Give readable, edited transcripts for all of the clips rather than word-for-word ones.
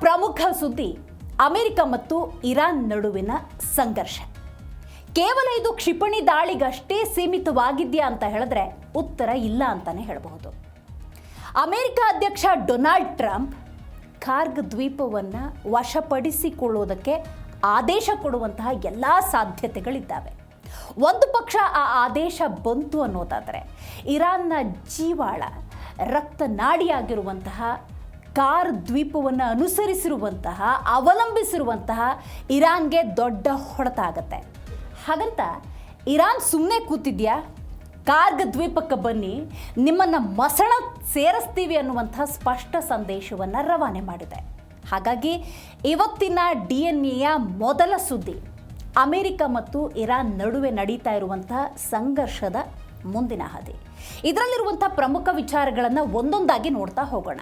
ಪ್ರಮುಖ ಸುದ್ದಿ ಅಮೆರಿಕ ಮತ್ತು ಇರಾನ್ ನಡುವಿನ ಸಂಘರ್ಷ. ಕೇವಲ ಇದು ಕ್ಷಿಪಣಿ ದಾಳಿಗಷ್ಟೇ ಸೀಮಿತವಾಗಿದೆಯಾ ಅಂತ ಹೇಳಿದ್ರೆ ಉತ್ತರ ಇಲ್ಲ ಅಂತಾನೆ ಹೇಳಬಹುದು. ಅಮೆರಿಕ ಅಧ್ಯಕ್ಷ ಡೊನಾಲ್ಡ್ ಟ್ರಂಪ್ ಕಾರ್ಗ್ ದ್ವೀಪವನ್ನು ವಶಪಡಿಸಿಕೊಳ್ಳುವುದಕ್ಕೆ ಆದೇಶ ಕೊಡುವಂತಹ ಎಲ್ಲ ಸಾಧ್ಯತೆಗಳಿದ್ದಾವೆ. ಒಂದು ಪಕ್ಷ ಆ ಆದೇಶ ಬಂತು ಅನ್ನೋದಾದರೆ ಇರಾನ್ನ ಜೀವಾಳ ರಕ್ತನಾಡಿಯಾಗಿರುವಂತಹ ಕಾರ್ ದ್ವೀಪವನ್ನು ಅನುಸರಿಸಿರುವಂತಹ ಅವಲಂಬಿಸಿರುವಂತಹ ಇರಾನ್ಗೆ ದೊಡ್ಡ ಹೊಡೆತ ಆಗುತ್ತೆ. ಹಾಗಂತ ಇರಾನ್ ಸುಮ್ಮನೆ ಕೂತಿದ್ಯಾ? ಕಾರ್ಗ್ ದ್ವೀಪಕ್ಕೆ ಬನ್ನಿ, ನಿಮ್ಮನ್ನು ಮಸಣ ಸೇರಿಸ್ತೀವಿ ಅನ್ನುವಂಥ ಸ್ಪಷ್ಟ ಸಂದೇಶವನ್ನು ರವಾನೆ ಮಾಡಿದೆ. ಹಾಗಾಗಿ ಇವತ್ತಿನ DNAಯ ಮೊದಲ ಸುದ್ದಿ ಅಮೆರಿಕ ಮತ್ತು ಇರಾನ್ ನಡುವೆ ನಡೀತಾ ಇರುವಂತಹ ಸಂಘರ್ಷದ ಮುಂದಿನ ಹಾದಿ. ಇದರಲ್ಲಿರುವಂಥ ಪ್ರಮುಖ ವಿಚಾರಗಳನ್ನು ಒಂದೊಂದಾಗಿ ನೋಡ್ತಾ ಹೋಗೋಣ.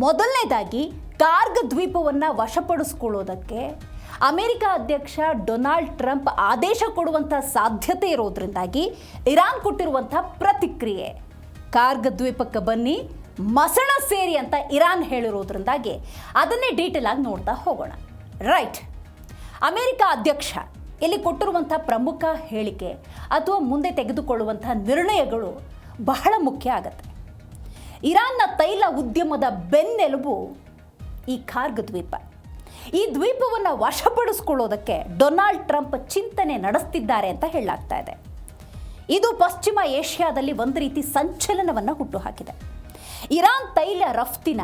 ಮೊದಲನೇದಾಗಿ ಕಾರ್ಗ್ ದ್ವೀಪವನ್ನು ವಶಪಡಿಸ್ಕೊಳ್ಳೋದಕ್ಕೆ ಅಮೆರಿಕ ಅಧ್ಯಕ್ಷ ಡೊನಾಲ್ಡ್ ಟ್ರಂಪ್ ಆದೇಶ ಕೊಡುವಂಥ ಸಾಧ್ಯತೆ ಇರೋದ್ರಿಂದಾಗಿ ಇರಾನ್ ಕೊಟ್ಟಿರುವಂಥ ಪ್ರತಿಕ್ರಿಯೆ, ಕಾರ್ಗ್ ದ್ವೀಪಕ್ಕೆ ಬನ್ನಿ, ಮಸಣ ಸೇರಿ ಅಂತ ಇರಾನ್ ಹೇಳಿರೋದ್ರಿಂದಾಗಿ ಅದನ್ನೇ ಡೀಟೇಲ್ ಆಗಿ ನೋಡ್ತಾ ಹೋಗೋಣ. ರೈಟ್, ಅಮೆರಿಕ ಅಧ್ಯಕ್ಷ ಇಲ್ಲಿ ಕೊಟ್ಟಿರುವಂಥ ಪ್ರಮುಖ ಹೇಳಿಕೆ ಅಥವಾ ಮುಂದೆ ತೆಗೆದುಕೊಳ್ಳುವಂಥ ನಿರ್ಣಯಗಳು ಬಹಳ ಮುಖ್ಯ ಆಗುತ್ತೆ. ಇರಾನ್ನ ತೈಲ ಉದ್ಯಮದ ಬೆನ್ನೆಲುಬು ಈ ಕಾರ್ಗ್ ದ್ವೀಪ. ಈ ದ್ವೀಪವನ್ನು ವಶಪಡಿಸ್ಕೊಳ್ಳೋದಕ್ಕೆ ಡೊನಾಲ್ಡ್ ಟ್ರಂಪ್ ಚಿಂತನೆ ನಡೆಸ್ತಿದ್ದಾರೆ ಅಂತ ಹೇಳಲಾಗ್ತಾ ಇದೆ. ಇದು ಪಶ್ಚಿಮ ಏಷ್ಯಾದಲ್ಲಿ ಒಂದು ರೀತಿ ಸಂಚಲನವನ್ನು ಹುಟ್ಟುಹಾಕಿದೆ. ಇರಾನ್ ತೈಲ ರಫ್ತಿನ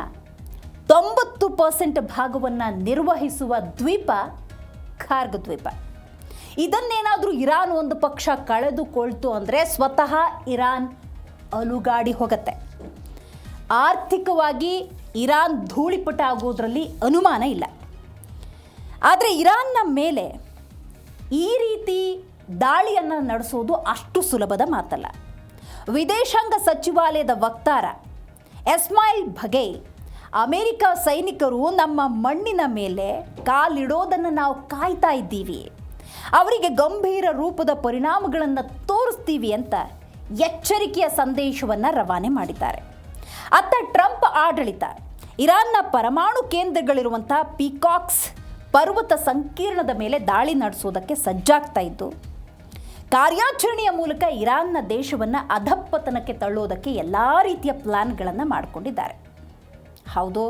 90% ಭಾಗವನ್ನು ನಿರ್ವಹಿಸುವ ದ್ವೀಪ ಕಾರ್ಗ್ ದ್ವೀಪ. ಇದನ್ನೇನಾದರೂ ಇರಾನ್ ಒಂದು ಪಕ್ಷ ಕಳೆದುಕೊಳ್ತು ಅಂದರೆ ಸ್ವತಃ ಇರಾನ್ ಅಲುಗಾಡಿ ಹೋಗುತ್ತೆ. ಆರ್ಥಿಕವಾಗಿ ಇರಾನ್ ಧೂಳಿಪಟ ಆಗೋದ್ರಲ್ಲಿ ಅನುಮಾನ ಇಲ್ಲ. ಆದರೆ ಇರಾನ್ನ ಮೇಲೆ ಈ ರೀತಿ ದಾಳಿಯನ್ನು ನಡೆಸೋದು ಅಷ್ಟು ಸುಲಭದ ಮಾತಲ್ಲ. ವಿದೇಶಾಂಗ ಸಚಿವಾಲಯದ ವಕ್ತಾರ ಇಸ್ಮಾಯಿಲ್ ಬಘೇಲ್, ಅಮೆರಿಕ ಸೈನಿಕರು ನಮ್ಮ ಮಣ್ಣಿನ ಮೇಲೆ ಕಾಲಿಡೋದನ್ನು ನಾವು ಕಾಯ್ತಾ ಇದ್ದೀವಿ, ಅವರಿಗೆ ಗಂಭೀರ ರೂಪದ ಪರಿಣಾಮಗಳನ್ನು ತೋರಿಸ್ತೀವಿ ಅಂತ ಎಚ್ಚರಿಕೆಯ ಸಂದೇಶವನ್ನು ರವಾನೆ ಮಾಡಿದ್ದಾರೆ. ಅತ್ತ ಟ್ರಂಪ್ ಆಡಳಿತ ಇರಾನ್ನ ಪರಮಾಣು ಕೇಂದ್ರಗಳಿರುವಂಥ ಪೀಕಾಕ್ಸ್ ಪರ್ವತ ಸಂಕೀರ್ಣದ ಮೇಲೆ ದಾಳಿ ನಡೆಸೋದಕ್ಕೆ ಸಜ್ಜಾಗ್ತಾ ಇದ್ದು, ಕಾರ್ಯಾಚರಣೆಯ ಮೂಲಕ ಇರಾನ್ನ ದೇಶವನ್ನು ಅಧಃಪತನಕ್ಕೆ ತಳ್ಳೋದಕ್ಕೆ ಎಲ್ಲ ರೀತಿಯ ಪ್ಲಾನ್ಗಳನ್ನು ಮಾಡಿಕೊಂಡಿದ್ದಾರೆ. ಹೌದು,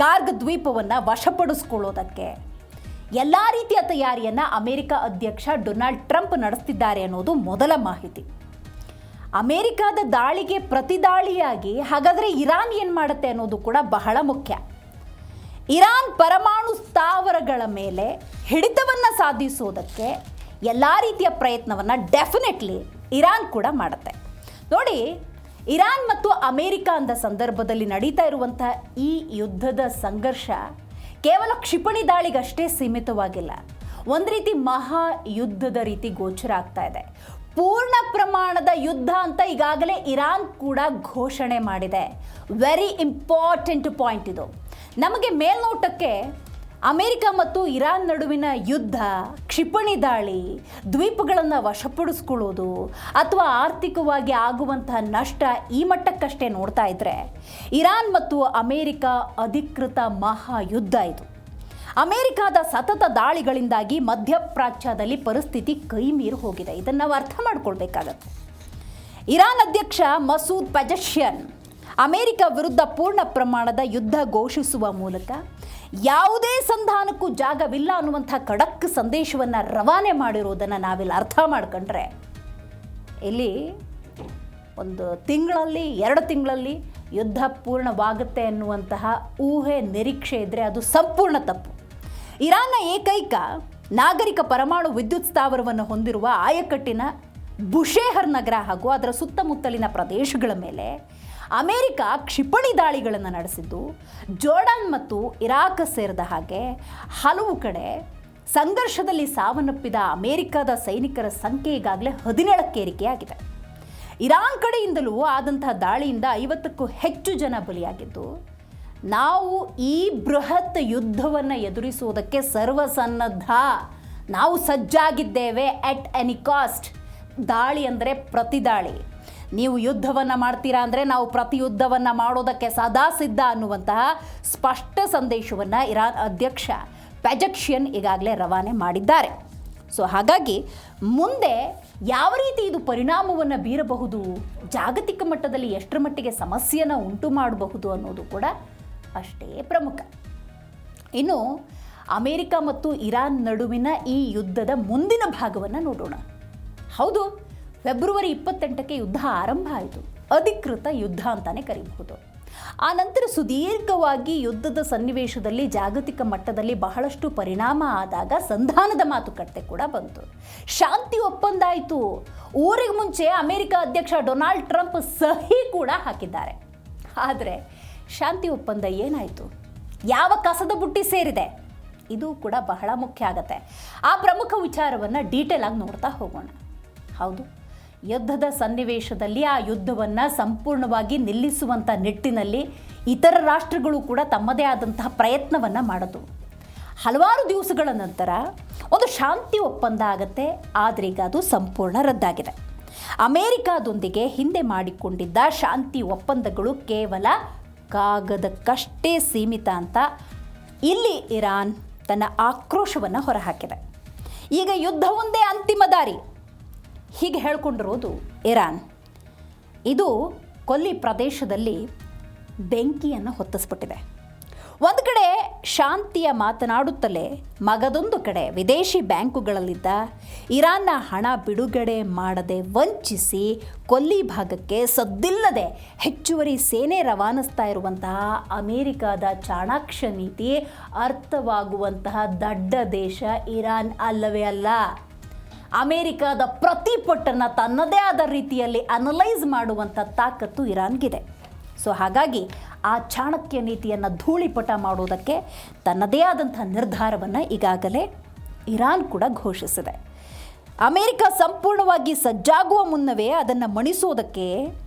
ಕಾರ್ಗ್ ದ್ವೀಪವನ್ನು ವಶಪಡಿಸ್ಕೊಳ್ಳೋದಕ್ಕೆ ಎಲ್ಲ ರೀತಿಯ ತಯಾರಿಯನ್ನು ಅಮೆರಿಕ ಅಧ್ಯಕ್ಷ ಡೊನಾಲ್ಡ್ ಟ್ರಂಪ್ ನಡೆಸ್ತಿದ್ದಾರೆ ಅನ್ನೋದು ಮೊದಲ ಮಾಹಿತಿ. ಅಮೆರಿಕದ ದಾಳಿಗೆ ಪ್ರತಿದಾಳಿಯಾಗಿ ಹಾಗಾದರೆ ಇರಾನ್ ಏನು ಮಾಡುತ್ತೆ ಅನ್ನೋದು ಕೂಡ ಬಹಳ ಮುಖ್ಯ. ಇರಾನ್ ಪರಮಾಣು ಸ್ಥಾವರಗಳ ಮೇಲೆ ಹಿಡಿತವನ್ನು ಸಾಧಿಸೋದಕ್ಕೆ ಎಲ್ಲ ರೀತಿಯ ಪ್ರಯತ್ನವನ್ನು ಡೆಫಿನೆಟ್ಲಿ ಇರಾನ್ ಕೂಡ ಮಾಡುತ್ತೆ. ನೋಡಿ, ಇರಾನ್ ಮತ್ತು ಅಮೆರಿಕ ಅಂದ ಸಂದರ್ಭದಲ್ಲಿ ನಡೀತಾ ಇರುವಂಥ ಈ ಯುದ್ಧದ ಸಂಘರ್ಷ ಕೇವಲ ಕ್ಷಿಪಣಿ ದಾಳಿಗಷ್ಟೇ ಸೀಮಿತವಾಗಿಲ್ಲ. ಒಂದು ರೀತಿ ಮಹಾ ಯುದ್ಧದ ರೀತಿ ಗೋಚರ ಆಗ್ತಾ ಇದೆ. ಪೂರ್ಣ ಪ್ರಮಾಣದ ಯುದ್ಧ ಅಂತ ಈಗಾಗಲೇ ಇರಾನ್ ಕೂಡ ಘೋಷಣೆ ಮಾಡಿದೆ. ವೆರಿ ಇಂಪಾರ್ಟೆಂಟ್ ಪಾಯಿಂಟ್ ಇದು. ನಮಗೆ ಮೇಲ್ನೋಟಕ್ಕೆ ಅಮೆರಿಕ ಮತ್ತು ಇರಾನ್ ನಡುವಿನ ಯುದ್ಧ, ಕ್ಷಿಪಣಿ ದಾಳಿ, ದ್ವೀಪಗಳನ್ನು ವಶಪಡಿಸ್ಕೊಳ್ಳೋದು ಅಥವಾ ಆರ್ಥಿಕವಾಗಿ ಆಗುವಂತಹ ನಷ್ಟ ಈ ಮಟ್ಟಕ್ಕಷ್ಟೇ ನೋಡ್ತಾ ಇದ್ರೆ, ಇರಾನ್ ಮತ್ತು ಅಮೆರಿಕ ಅಧಿಕೃತ ಮಹಾಯುದ್ಧ ಇದು. ಅಮೆರಿಕದ ಸತತ ದಾಳಿಗಳಿಂದಾಗಿ ಮಧ್ಯಪ್ರಾಚ್ಯದಲ್ಲಿ ಪರಿಸ್ಥಿತಿ ಕೈ ಮೀರಿ ಹೋಗಿದೆ. ಇದನ್ನು ನಾವು ಅರ್ಥ ಮಾಡ್ಕೊಳ್ಬೇಕಾಗತ್ತೆ. ಇರಾನ್ ಅಧ್ಯಕ್ಷ ಮಸೂದ್ ಪೆಜೆಶ್ಕಿಯಾನ್ ಅಮೆರಿಕ ವಿರುದ್ಧ ಪೂರ್ಣ ಪ್ರಮಾಣದ ಯುದ್ಧ ಘೋಷಿಸುವ ಮೂಲಕ ಯಾವುದೇ ಸಂಧಾನಕ್ಕೂ ಜಾಗವಿಲ್ಲ ಅನ್ನುವಂಥ ಖಡಕ್ ಸಂದೇಶವನ್ನು ರವಾನೆ ಮಾಡಿರುವುದನ್ನು ನಾವಿಲ್ಲಿ ಅರ್ಥ ಮಾಡ್ಕೊಂಡ್ರೆ, ಇಲ್ಲಿ ಒಂದು ತಿಂಗಳಲ್ಲಿ 2 ತಿಂಗಳಲ್ಲಿ ಯುದ್ಧ ಪೂರ್ಣವಾಗುತ್ತೆ ಅನ್ನುವಂತಹ ಊಹೆ ನಿರೀಕ್ಷೆ ಇದ್ದರೆ ಅದು ಸಂಪೂರ್ಣ ತಪ್ಪು. ಇರಾನ್ನ ಏಕೈಕ ನಾಗರಿಕ ಪರಮಾಣು ವಿದ್ಯುತ್ ಸ್ಥಾವರವನ್ನು ಹೊಂದಿರುವ ಆಯಕಟ್ಟಿನ ಬುಷೇಹರ್ ನಗರ ಹಾಗೂ ಅದರ ಸುತ್ತಮುತ್ತಲಿನ ಪ್ರದೇಶಗಳ ಮೇಲೆ ಅಮೆರಿಕ ಕ್ಷಿಪಣಿ ದಾಳಿಗಳನ್ನು ನಡೆಸಿದ್ದು, ಜೋರ್ಡಾನ್ ಮತ್ತು ಇರಾಕ್ ಸೇರಿದ ಹಾಗೆ ಹಲವು ಕಡೆ ಸಂಘರ್ಷದಲ್ಲಿ ಸಾವನ್ನಪ್ಪಿದ ಅಮೆರಿಕದ ಸೈನಿಕರ ಸಂಖ್ಯೆ ಈಗಾಗಲೇ 17ಕ್ಕೆ ಏರಿಕೆಯಾಗಿದೆ. ಇರಾನ್ ಕಡೆಯಿಂದಲೂ ಆದಂತಹ ದಾಳಿಯಿಂದ 50ಕ್ಕೂ ಹೆಚ್ಚು ಜನ ಬಲಿಯಾಗಿದ್ದು, ನಾವು ಈ ಬೃಹತ್ ಯುದ್ಧವನ್ನು ಎದುರಿಸುವುದಕ್ಕೆ ಸರ್ವಸನ್ನದ್ಧ, ನಾವು ಸಜ್ಜಾಗಿದ್ದೇವೆ. ಎಟ್ ಎನಿ ಕಾಸ್ಟ್ ದಾಳಿ ಅಂದರೆ ಪ್ರತಿದಾಳಿ, ನೀವು ಯುದ್ಧವನ್ನು ಮಾಡ್ತೀರಾ ಅಂದರೆ ನಾವು ಪ್ರತಿಯುದ್ಧವನ್ನು ಮಾಡೋದಕ್ಕೆ ಸದಾ ಸಿದ್ಧ ಅನ್ನುವಂತಹ ಸ್ಪಷ್ಟ ಸಂದೇಶವನ್ನು ಇರಾನ್ ಅಧ್ಯಕ್ಷ ಪೆಜೆಶ್ಕಿಯಾನ್ ಈಗಾಗಲೇ ರವಾನೆ ಮಾಡಿದ್ದಾರೆ. ಸೊ ಹಾಗಾಗಿ ಮುಂದೆ ಯಾವ ರೀತಿ ಇದು ಪರಿಣಾಮವನ್ನು ಬೀರಬಹುದು, ಜಾಗತಿಕ ಮಟ್ಟದಲ್ಲಿ ಎಷ್ಟರ ಮಟ್ಟಿಗೆ ಸಮಸ್ಯೆಯನ್ನು ಉಂಟು ಮಾಡಬಹುದು ಅನ್ನೋದು ಕೂಡ ಅಷ್ಟೇ ಪ್ರಮುಖ. ಇನ್ನು ಅಮೇರಿಕ ಮತ್ತು ಇರಾನ್ ನಡುವಿನ ಈ ಯುದ್ಧದ ಮುಂದಿನ ಭಾಗವನ್ನು ನೋಡೋಣ. ಹೌದು, ಫೆಬ್ರವರಿ 28ಕ್ಕೆ ಯುದ್ಧ ಆರಂಭ ಆಯಿತು. ಅಧಿಕೃತ ಯುದ್ಧ ಅಂತಾನೆ ಕರೀಬಹುದು. ಆ ನಂತರ ಸುದೀರ್ಘವಾಗಿ ಯುದ್ಧದ ಸನ್ನಿವೇಶದಲ್ಲಿ ಜಾಗತಿಕ ಮಟ್ಟದಲ್ಲಿ ಬಹಳಷ್ಟು ಪರಿಣಾಮ ಆದಾಗ ಸಂಧಾನದ ಮಾತುಕತೆ ಕೂಡ ಬಂತು. ಶಾಂತಿ ಒಪ್ಪಂದ ಆಯಿತು. ಊರಿಗೆ ಮುಂಚೆ ಅಮೆರಿಕ ಅಧ್ಯಕ್ಷ ಡೊನಾಲ್ಡ್ ಟ್ರಂಪ್ ಸಹಿ ಕೂಡ ಹಾಕಿದ್ದಾರೆ. ಆದರೆ ಶಾಂತಿ ಒಪ್ಪಂದ ಏನಾಯಿತು, ಯಾವ ಕಸದ ಬುಟ್ಟಿ ಸೇರಿದೆ, ಇದು ಕೂಡ ಬಹಳ ಮುಖ್ಯ ಆಗುತ್ತೆ. ಆ ಪ್ರಮುಖ ವಿಚಾರವನ್ನು ಡೀಟೇಲ್ ಆಗಿ ನೋಡ್ತಾ ಹೋಗೋಣ. ಹೌದು, ಯುದ್ಧದ ಸನ್ನಿವೇಶದಲ್ಲಿ ಆ ಯುದ್ಧವನ್ನು ಸಂಪೂರ್ಣವಾಗಿ ನಿಲ್ಲಿಸುವಂಥ ನಿಟ್ಟಿನಲ್ಲಿ ಇತರ ರಾಷ್ಟ್ರಗಳು ಕೂಡ ತಮ್ಮದೇ ಆದಂತಹ ಪ್ರಯತ್ನವನ್ನು ಮಾಡಿದ್ವು. ಹಲವಾರು ದಿವಸಗಳ ನಂತರ ಒಂದು ಶಾಂತಿ ಒಪ್ಪಂದ ಆಗುತ್ತೆ. ಆದರೆ ಈಗ ಅದು ಸಂಪೂರ್ಣ ರದ್ದಾಗಿದೆ. ಅಮೇರಿಕಾದೊಂದಿಗೆ ಹಿಂದೆ ಮಾಡಿಕೊಂಡಿದ್ದ ಶಾಂತಿ ಒಪ್ಪಂದಗಳು ಕೇವಲ ಕಾಗದಕ್ಕಷ್ಟೇ ಸೀಮಿತ ಅಂತ ಇಲ್ಲಿ ಇರಾನ್ ತನ್ನ ಆಕ್ರೋಶವನ್ನು ಹೊರಹಾಕಿದೆ. ಈಗ ಯುದ್ಧ ಒಂದೇ ಅಂತಿಮ ದಾರಿ ಹೀಗೆ ಹೇಳ್ಕೊಂಡಿರೋದು ಇರಾನ್. ಇದು ಕೊಲ್ಲಿ ಪ್ರದೇಶದಲ್ಲಿ ಬೆಂಕಿಯನ್ನು ಹೊತ್ತಿಸ್ಬಿಟ್ಟಿದೆ. ಒಂದು ಕಡೆ ಶಾಂತಿಯ ಮಾತನಾಡುತ್ತಲೇ ಮಗದೊಂದು ಕಡೆ ವಿದೇಶಿ ಬ್ಯಾಂಕುಗಳಲ್ಲಿದ್ದ ಇರಾನ್ನ ಹಣ ಬಿಡುಗಡೆ ಮಾಡದೆ ವಂಚಿಸಿ ಕೊಲ್ಲಿ ಭಾಗಕ್ಕೆ ಸದ್ದಿಲ್ಲದೆ ಹೆಚ್ಚುವರಿ ಸೇನೆ ರವಾನಿಸ್ತಾ ಇರುವಂತಹ ಅಮೇರಿಕಾದ ಚಾಣಾಕ್ಷ ನೀತಿ ಅರ್ಥವಾಗುವಂತಹ ದಡ್ಡ ದೇಶ ಇರಾನ್ ಅಲ್ಲವೇ ಅಲ್ಲ. ಅಮೇರಿಕಾದ ಪ್ರತಿ ಪಟ್ಟನ್ನು ತನ್ನದೇ ಆದ ರೀತಿಯಲ್ಲಿ ಅನಲೈಸ್ ಮಾಡುವಂಥ ತಾಕತ್ತು ಇರಾನ್ಗಿದೆ. ಸೊ ಹಾಗಾಗಿ ಆ ಚಾಣಕ್ಯ ನೀತಿಯನ್ನು ಧೂಳಿಪಟ ಮಾಡೋದಕ್ಕೆ ತನ್ನದೇ ಆದಂಥ ನಿರ್ಧಾರವನ್ನು ಈಗಾಗಲೇ ಇರಾನ್ ಕೂಡ ಘೋಷಿಸಿದೆ. ಅಮೇರಿಕ ಸಂಪೂರ್ಣವಾಗಿ ಸಜ್ಜಾಗುವ ಮುನ್ನವೇ ಅದನ್ನು ಮಣಿಸೋದಕ್ಕೆ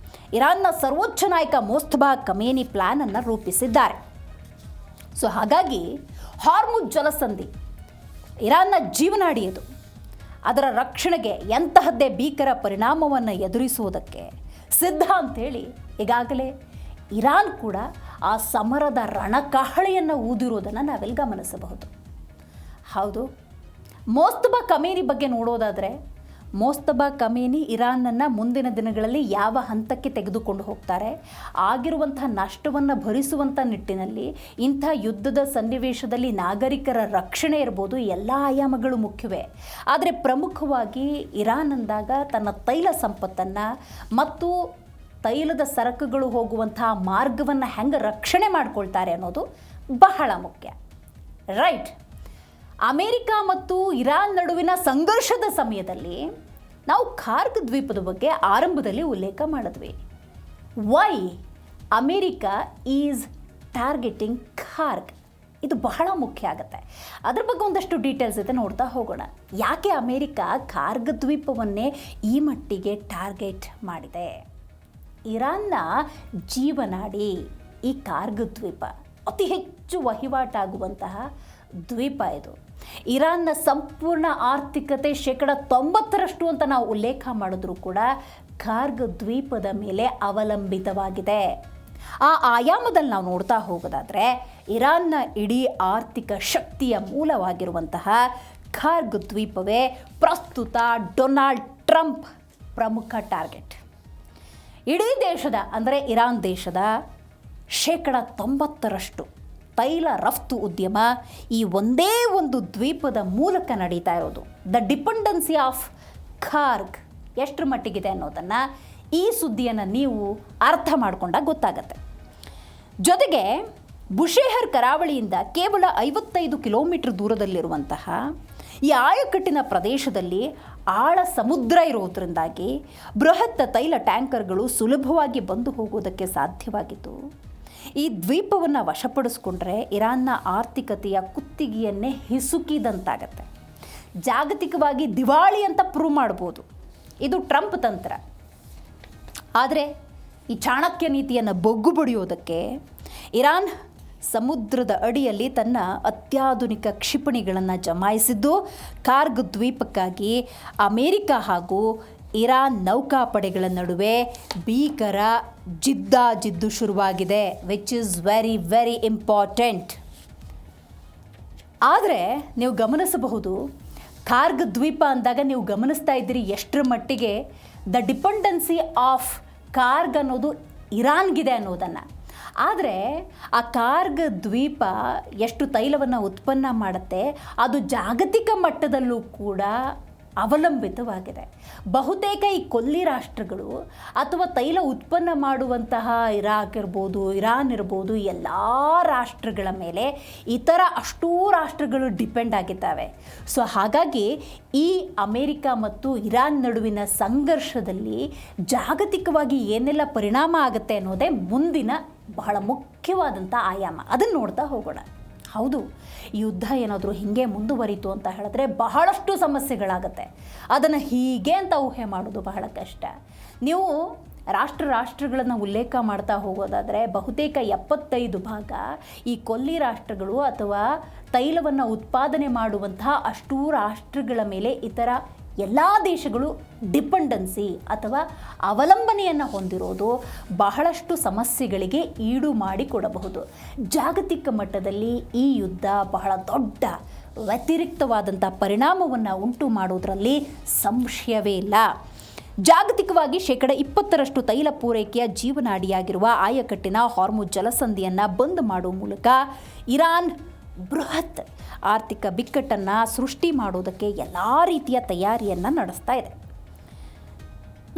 ಇರಾನ್ನ ಸರ್ವೋಚ್ಚ ನಾಯಕ ಮೋಸ್ತಬಾ ಖಮೇನಿ ಪ್ಲ್ಯಾನನ್ನು ರೂಪಿಸಿದ್ದಾರೆ. ಸೊ ಹಾಗಾಗಿ ಹಾರ್ಮುಜ್ ಜಲಸಂಧಿ ಇರಾನ್ನ ಜೀವನಾಡಿಯದು. ಅದರ ರಕ್ಷಣೆಗೆ ಎಂತಹದ್ದೇ ಭೀಕರ ಪರಿಣಾಮವನ್ನು ಎದುರಿಸುವುದಕ್ಕೆ ಸಿದ್ಧ ಅಂಥೇಳಿ ಈಗಾಗಲೇ ಇರಾನ್ ಕೂಡ ಆ ಸಮರದ ರಣಕಹಳೆಯನ್ನು ಊದಿರೋದನ್ನು ನಾವೆಲ್ಲಿ ಗಮನಿಸಬಹುದು. ಹೌದು, ಮೋಸ್ತಬಾ ಖಮೇನಿ ಬಗ್ಗೆ ನೋಡೋದಾದರೆ ಮೋಸ್ತಬಾ ಖಮೇನಿ ಇರಾನನ್ನು ಮುಂದಿನ ದಿನಗಳಲ್ಲಿ ಯಾವ ಹಂತಕ್ಕೆ ತೆಗೆದುಕೊಂಡು ಹೋಗ್ತಾರೆ, ಆಗಿರುವಂಥ ನಷ್ಟವನ್ನು ಭರಿಸುವಂಥ ನಿಟ್ಟಿನಲ್ಲಿ ಇಂಥ ಯುದ್ಧದ ಸನ್ನಿವೇಶದಲ್ಲಿ ನಾಗರಿಕರ ರಕ್ಷಣೆ ಇರ್ಬೋದು, ಎಲ್ಲ ಆಯಾಮಗಳು ಮುಖ್ಯವೇ. ಆದರೆ ಪ್ರಮುಖವಾಗಿ ಇರಾನ್ ಅಂದಾಗ ತನ್ನ ತೈಲ ಸಂಪತ್ತನ್ನು ಮತ್ತು ತೈಲದ ಸರಕುಗಳು ಹೋಗುವಂತಹ ಮಾರ್ಗವನ್ನು ಹೆಂಗೆ ರಕ್ಷಣೆ ಮಾಡ್ಕೊಳ್ತಾರೆ ಅನ್ನೋದು ಬಹಳ ಮುಖ್ಯ. ರೈಟ್, ಅಮೇರಿಕ ಮತ್ತು ಇರಾನ್ ನಡುವಿನ ಸಂಘರ್ಷದ ಸಮಯದಲ್ಲಿ ನಾವು ಖಾರ್ಗ್ ದ್ವೀಪದ ಬಗ್ಗೆ ಆರಂಭದಲ್ಲಿ ಉಲ್ಲೇಖ ಮಾಡಿದ್ವಿ. ವೈ ಅಮೇರಿಕ ಈಸ್ ಟಾರ್ಗೆಟಿಂಗ್ ಖಾರ್ಗ್, ಇದು ಬಹಳ ಮುಖ್ಯ ಆಗುತ್ತೆ. ಅದ್ರ ಬಗ್ಗೆ ಒಂದಷ್ಟು ಡೀಟೇಲ್ಸ್ ಇದೆ, ನೋಡ್ತಾ ಹೋಗೋಣ. ಯಾಕೆ ಅಮೇರಿಕ ಖಾರ್ಗ್ ದ್ವೀಪವನ್ನೇ ಈ ಮಟ್ಟಿಗೆ ಟಾರ್ಗೆಟ್ ಮಾಡಿದೆ? ಇರಾನ್ನ ಜೀವನಾಡಿ ಈ ಖಾರ್ಗ್ ದ್ವೀಪ ಅತಿ ಹೆಚ್ಚು ವಹಿವಾಟಾಗುವಂತಹ ದ್ವೀಪ ಇದು. ಇರಾನ್ನ ಸಂಪೂರ್ಣ ಆರ್ಥಿಕತೆ 90% ಅಂತ ನಾವು ಉಲ್ಲೇಖ ಮಾಡಿದ್ರೂ ಕೂಡ ಖಾರ್ಗ್ ದ್ವೀಪದ ಮೇಲೆ ಅವಲಂಬಿತವಾಗಿದೆ. ಆ ಆಯಾಮದಲ್ಲಿ ನಾವು ನೋಡ್ತಾ ಹೋಗೋದಾದರೆ ಇರಾನ್ನ ಇಡೀ ಆರ್ಥಿಕ ಶಕ್ತಿಯ ಮೂಲವಾಗಿರುವಂತಹ ಖಾರ್ಗ್ ದ್ವೀಪವೇ ಪ್ರಸ್ತುತ ಡೊನಾಲ್ಡ್ ಟ್ರಂಪ್ ಪ್ರಮುಖ ಟಾರ್ಗೆಟ್. ಇಡೀ ದೇಶದ ಅಂದರೆ ಇರಾನ್ ದೇಶದ 90% ತೈಲ ರಫ್ತು ಉದ್ಯಮ ಈ ಒಂದೇ ಒಂದು ದ್ವೀಪದ ಮೂಲಕ ನಡೀತಾ ಇರೋದು. ದ ಡಿಪೆಂಡೆನ್ಸಿ ಆಫ್ ಖಾರ್ಗ್ ಎಷ್ಟರ ಮಟ್ಟಿಗಿದೆ ಅನ್ನೋದನ್ನು ಈ ಸುದ್ದಿಯನ್ನು ನೀವು ಅರ್ಥ ಮಾಡಿಕೊಂಡಾಗ ಗೊತ್ತಾಗತ್ತೆ. ಜೊತೆಗೆ ಬುಷೇಹರ್ ಕರಾವಳಿಯಿಂದ ಕೇವಲ 55 ಕಿಲೋಮೀಟರ್ ದೂರದಲ್ಲಿರುವಂತಹ ಈ ಆಯಕಟ್ಟಿನ ಪ್ರದೇಶದಲ್ಲಿ ಆಳ ಸಮುದ್ರ ಇರೋದ್ರಿಂದಾಗಿ ಬೃಹತ್ ತೈಲ ಟ್ಯಾಂಕರ್ಗಳು ಸುಲಭವಾಗಿ ಬಂದು ಹೋಗೋದಕ್ಕೆ ಸಾಧ್ಯವಾಗಿತ್ತು. ಈ ದ್ವೀಪವನ್ನು ವಶಪಡಿಸ್ಕೊಂಡ್ರೆ ಇರಾನ್ನ ಆರ್ಥಿಕತೆಯ ಕುತ್ತಿಗೆಯನ್ನೇ ಹಿಸುಕಿದಂತಾಗತ್ತೆ. ಜಾಗತಿಕವಾಗಿ ದಿವಾಳಿ ಅಂತ ಪ್ರೂವ್ ಮಾಡ್ಬೋದು. ಇದು ಟ್ರಂಪ್ ತಂತ್ರ. ಆದರೆ ಈ ಚಾಣಕ್ಯ ನೀತಿಯನ್ನು ಬೊಗ್ಗು ಬಡಿಯೋದಕ್ಕೆ ಇರಾನ್ ಸಮುದ್ರದ ಅಡಿಯಲ್ಲಿ ತನ್ನ ಅತ್ಯಾಧುನಿಕ ಕ್ಷಿಪಣಿಗಳನ್ನು ಜಮಾಯಿಸಿದ್ದು ಖಾರ್ಗ್ ದ್ವೀಪಕ್ಕಾಗಿ ಅಮೇರಿಕ ಹಾಗೂ ಇರಾನ್ ನೌಕಾಪಡೆಗಳ ನಡುವೆ ಭೀಕರ ಜಿದ್ದಾಜಿದ್ದು ಶುರುವಾಗಿದೆ, which is very very important. ಆದರೆ ನೀವು ಗಮನಿಸಬಹುದು, ಕಾರ್ಗ್ ದ್ವೀಪ ಅಂದಾಗ ನೀವು ಗಮನಿಸ್ತಾ ಇದ್ದೀರಿ ಎಷ್ಟರ ಮಟ್ಟಿಗೆ ದ ಡಿಪೆಂಡೆನ್ಸಿ ಆಫ್ ಕಾರ್ಗ್ ಅನ್ನೋದು ಇರಾನ್ಗಿದೆ ಅನ್ನೋದನ್ನು. ಆದರೆ ಆ ಕಾರ್ಗ್ ದ್ವೀಪ ಎಷ್ಟು ತೈಲವನ್ನು ಉತ್ಪನ್ನ ಮಾಡುತ್ತೆ, ಅದು ಜಾಗತಿಕ ಮಟ್ಟದಲ್ಲೂ ಕೂಡ ಅವಲಂಬಿತವಾಗಿದೆ. ಬಹುತೇಕ ಈ ಕೊಲ್ಲಿ ರಾಷ್ಟ್ರಗಳು ಅಥವಾ ತೈಲ ಉತ್ಪನ್ನ ಮಾಡುವಂತಹ ಇರಾಕ್ ಇರ್ಬೋದು, ಇರಾನ್ ಇರ್ಬೋದು, ಎಲ್ಲ ರಾಷ್ಟ್ರಗಳ ಮೇಲೆ ಇತರ ಅಷ್ಟೂ ರಾಷ್ಟ್ರಗಳು ಡಿಪೆಂಡ್ ಆಗಿದ್ದಾವೆ. ಸೊ ಹಾಗಾಗಿ ಈ ಅಮೇರಿಕ ಮತ್ತು ಇರಾನ್ ನಡುವಿನ ಸಂಘರ್ಷದಲ್ಲಿ ಜಾಗತಿಕವಾಗಿ ಏನೆಲ್ಲ ಪರಿಣಾಮ ಆಗುತ್ತೆ ಅನ್ನೋದೇ ಮುಂದಿನ ಬಹಳ ಮುಖ್ಯವಾದಂಥ ಆಯಾಮ. ಅದನ್ನು ನೋಡ್ತಾ ಹೋಗೋಣ. ಹೌದು, ಈ ಯುದ್ಧ ಏನಾದರೂ ಹೀಗೆ ಮುಂದುವರಿತು ಅಂತ ಹೇಳಿದ್ರೆ ಬಹಳಷ್ಟು ಸಮಸ್ಯೆಗಳಾಗತ್ತೆ. ಅದನ್ನು ಹೀಗೆ ಅಂತ ಊಹೆ ಮಾಡೋದು ಬಹಳ ಕಷ್ಟ. ನೀವು ರಾಷ್ಟ್ರಗಳನ್ನು ಉಲ್ಲೇಖ ಮಾಡ್ತಾ ಹೋಗೋದಾದರೆ ಬಹುತೇಕ 75% ಈ ಕೊಲ್ಲಿ ರಾಷ್ಟ್ರಗಳು ಅಥವಾ ತೈಲವನ್ನು ಉತ್ಪಾದನೆ ಮಾಡುವಂತಹ ಅಷ್ಟೂ ರಾಷ್ಟ್ರಗಳ ಮೇಲೆ ಇತರ ಎಲ್ಲ ದೇಶಗಳು ಡಿಪೆಂಡೆನ್ಸಿ ಅಥವಾ ಅವಲಂಬನೆಯನ್ನು ಹೊಂದಿರೋದು ಬಹಳಷ್ಟು ಸಮಸ್ಯೆಗಳಿಗೆ ಈಡು ಮಾಡಿಕೊಡಬಹುದು. ಜಾಗತಿಕ ಮಟ್ಟದಲ್ಲಿ ಈ ಯುದ್ಧ ಬಹಳ ದೊಡ್ಡ ವ್ಯತಿರಿಕ್ತವಾದಂಥ ಪರಿಣಾಮವನ್ನು ಉಂಟು ಮಾಡೋದರಲ್ಲಿ ಸಂಶಯವೇ ಇಲ್ಲ. ಜಾಗತಿಕವಾಗಿ 20% ತೈಲ ಪೂರೈಕೆಯ ಜೀವನಾಡಿಯಾಗಿರುವ ಆಯಕಟ್ಟಿನ ಹಾರ್ಮುಜ್ ಜಲಸಂಧಿಯನ್ನು ಬಂದ್ ಮಾಡುವ ಮೂಲಕ ಇರಾನ್ ಬೃಹತ್ ಆರ್ಥಿಕ ಬಿಕ್ಕಟ್ಟನ್ನು ಸೃಷ್ಟಿ ಮಾಡೋದಕ್ಕೆ ಎಲ್ಲ ರೀತಿಯ ತಯಾರಿಯನ್ನು ನಡೆಸ್ತಾ ಇದೆ.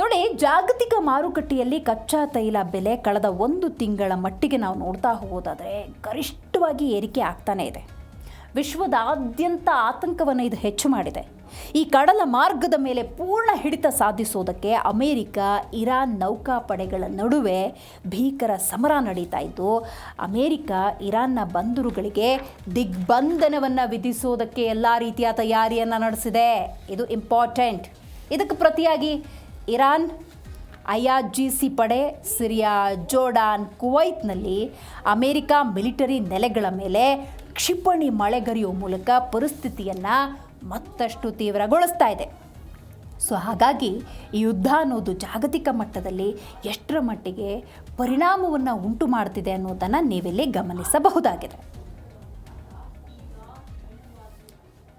ನೋಡಿ, ಜಾಗತಿಕ ಮಾರುಕಟ್ಟೆಯಲ್ಲಿ ಕಚ್ಚಾ ತೈಲ ಬೆಲೆ ಕಳೆದ 1 ತಿಂಗಳ ಮಟ್ಟಿಗೆ ನಾವು ನೋಡ್ತಾ ಹೋಗೋದಾದರೆ ಗರಿಷ್ಠವಾಗಿ ಏರಿಕೆ ಆಗ್ತಾನೇ ಇದೆ. ವಿಶ್ವದಾದ್ಯಂತ ಆತಂಕವನ್ನು ಇದು ಹೆಚ್ಚು ಮಾಡಿದೆ. ಈ ಕಡಲ ಮಾರ್ಗದ ಮೇಲೆ ಪೂರ್ಣ ಹಿಡಿತ ಸಾಧಿಸೋದಕ್ಕೆ ಅಮೇರಿಕ, ಇರಾನ್ ನೌಕಾಪಡೆಗಳ ನಡುವೆ ಭೀಕರ ಸಮರ ನಡೀತಾ ಇದ್ದು, ಅಮೇರಿಕ ಇರಾನ್ನ ಬಂದರುಗಳಿಗೆ ದಿಗ್ಬಂಧನವನ್ನು ವಿಧಿಸೋದಕ್ಕೆ ಎಲ್ಲ ರೀತಿಯ ತಯಾರಿಯನ್ನು ನಡೆಸಿದೆ. ಇದು ಇಂಪಾರ್ಟೆಂಟ್. ಇದಕ್ಕೆ ಪ್ರತಿಯಾಗಿ ಇರಾನ್ IRGC ಪಡೆ ಸಿರಿಯಾ, ಜೋರ್ಡಾನ್, ಕುವೈತ್ನಲ್ಲಿ ಅಮೇರಿಕ ಮಿಲಿಟರಿ ನೆಲೆಗಳ ಮೇಲೆ ಕ್ಷಿಪಣಿ ಮಳೆಗರಿಯುವ ಮೂಲಕ ಪರಿಸ್ಥಿತಿಯನ್ನು ಮತ್ತಷ್ಟು ತೀವ್ರಗೊಳಿಸ್ತಾ ಇದೆ. ಸೊ ಹಾಗಾಗಿ ಈ ಯುದ್ಧ ಅನ್ನೋದು ಜಾಗತಿಕ ಮಟ್ಟದಲ್ಲಿ ಎಷ್ಟರ ಮಟ್ಟಿಗೆ ಪರಿಣಾಮವನ್ನು ಉಂಟು ಮಾಡ್ತಿದೆ ಅನ್ನೋದನ್ನು ನೀವಿಲ್ಲಿ ಗಮನಿಸಬಹುದಾಗಿದೆ.